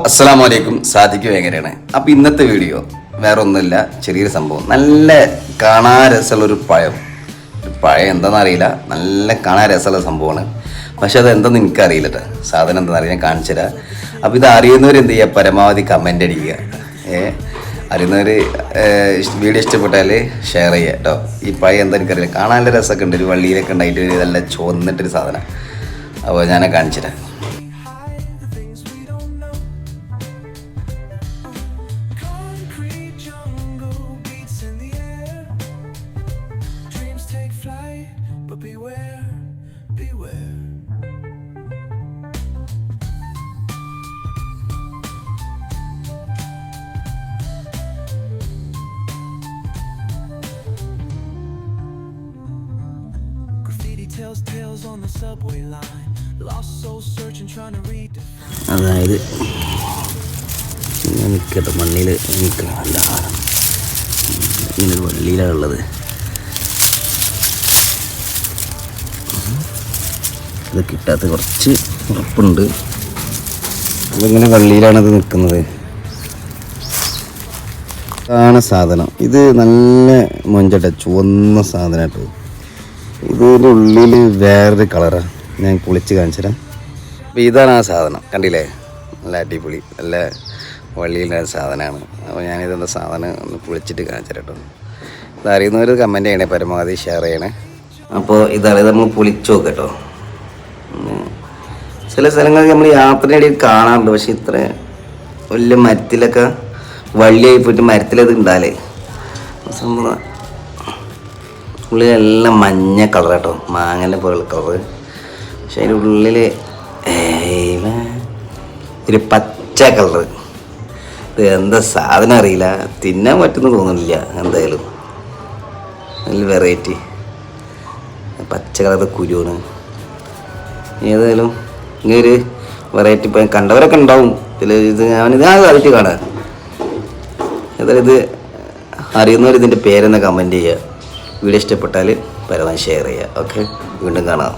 അസ്സലാമു അലൈക്കും. സാദിഖ് വേങ്ങരയാണ്. അപ്പോൾ ഇന്നത്തെ വീഡിയോ വേറെ ഒന്നുമില്ല, ചെറിയൊരു സംഭവം. നല്ല കാണാൻ രസമുള്ളൊരു പഴം എന്താണെന്ന് അറിയില്ല, നല്ല കാണാൻ രസമുള്ള സംഭവമാണ്. പക്ഷെ അത് എന്താണെന്ന് എനിക്കറിയില്ല കേട്ടോ. സാധനം എന്താണെന്ന് അറിയാൻ കാണിച്ചു തരാം. അപ്പോൾ ഇത് അറിയുന്നവർ എന്ത് ചെയ്യുക, പരമാവധി കമൻ്റ് അടിക്കുക. അറിയുന്നവർ വീഡിയോ ഇഷ്ടപ്പെട്ടാൽ ഷെയർ ചെയ്യുക കേട്ടോ. ഈ പഴം എന്താ എനിക്കറിയില്ല, കാണാൻ നല്ല രസമൊക്കെ ഉണ്ട്. ഒരു വള്ളിയിലൊക്കെ ഉണ്ടായിട്ട് നല്ല ചുവന്നിട്ടൊരു സാധനം. അപ്പോൾ ഞാൻ കാണിച്ചു തരാം. അതായത് ഇങ്ങനെ നിൽക്കട്ടെ, മണ്ണിൽ നിൽക്കണം. നല്ല ആഴം ഇങ്ങനെ വള്ളിയിലാണ് ഉള്ളത്. ഇത് കിട്ടാത്ത കുറച്ച് ഉറപ്പുണ്ട്. അതിങ്ങനെ വള്ളിയിലാണിത് നിൽക്കുന്നത്. ഇതാണ് സാധനം. ഇത് നല്ല മൊഞ്ചട്ട ചുവന്ന സാധനം കേട്ടോ. ഇതിൻ്റെ ഉള്ളിൽ വേറൊരു കളറാണ്. ഞാൻ പൊളിച്ച് കാണിച്ചു തരാം. അപ്പോൾ ഇതാണ് ആ സാധനം, കണ്ടില്ലേ? നല്ല അടിപൊളി, നല്ല വള്ളിയിലുള്ള സാധനമാണ്. അപ്പോൾ ഞാനിതെന്താ സാധനം ഒന്ന് പൊളിച്ചിട്ട് കാണിച്ചു തരാം കേട്ടോ. ഇത് അറിയുന്നവർ കമൻറ്റ് ചെയ്യണേ, പരമാവധി ഷെയർ ചെയ്യണേ. അപ്പോൾ ഇതാണ്, ഇത് നമ്മൾ പൊളിച്ച് നോക്കാം കേട്ടോ. ചില സ്ഥലങ്ങളിൽ നമ്മൾ യാത്രയിടയിൽ കാണാറുണ്ട്, പക്ഷെ ഇത്ര വലിയ മരത്തിലൊക്കെ വള്ളിയായി പോയിട്ട് മരത്തിലത് ഉണ്ടാലേ സംഭവം. ഉള്ളിലെല്ലാം മഞ്ഞ കളർ കേട്ടോ, മാങ്ങൻ്റെ പോലെ കളറ്. പക്ഷെ അതിൻ്റെ ഉള്ളിൽ ഒരു പച്ച കളറ്. ഇത് എന്താ സാധനം അറിയില്ല, തിന്നാൻ പറ്റുമെന്ന് തോന്നുന്നില്ല. എന്തായാലും നല്ല വെറൈറ്റി പച്ച കളർ കുരുവാണ്. ഏതായാലും ഇങ്ങനെ ഒരു വെറൈറ്റി ഇപ്പം കണ്ടവരൊക്കെ ഉണ്ടാവും. ഇത് ഞാനിത് ആദ്യമായിട്ട് കാണാം. ഏതായാലും ഇത് അറിയുന്നവർ ഇതിൻ്റെ പേരെന്ന് കമൻറ്റ് ചെയ്യുക. വീഡിയോ ഇഷ്ടപ്പെട്ടാൽ പരമാവധി ഷെയർ ചെയ്യുക. ഓക്കെ, വീണ്ടും കാണാം.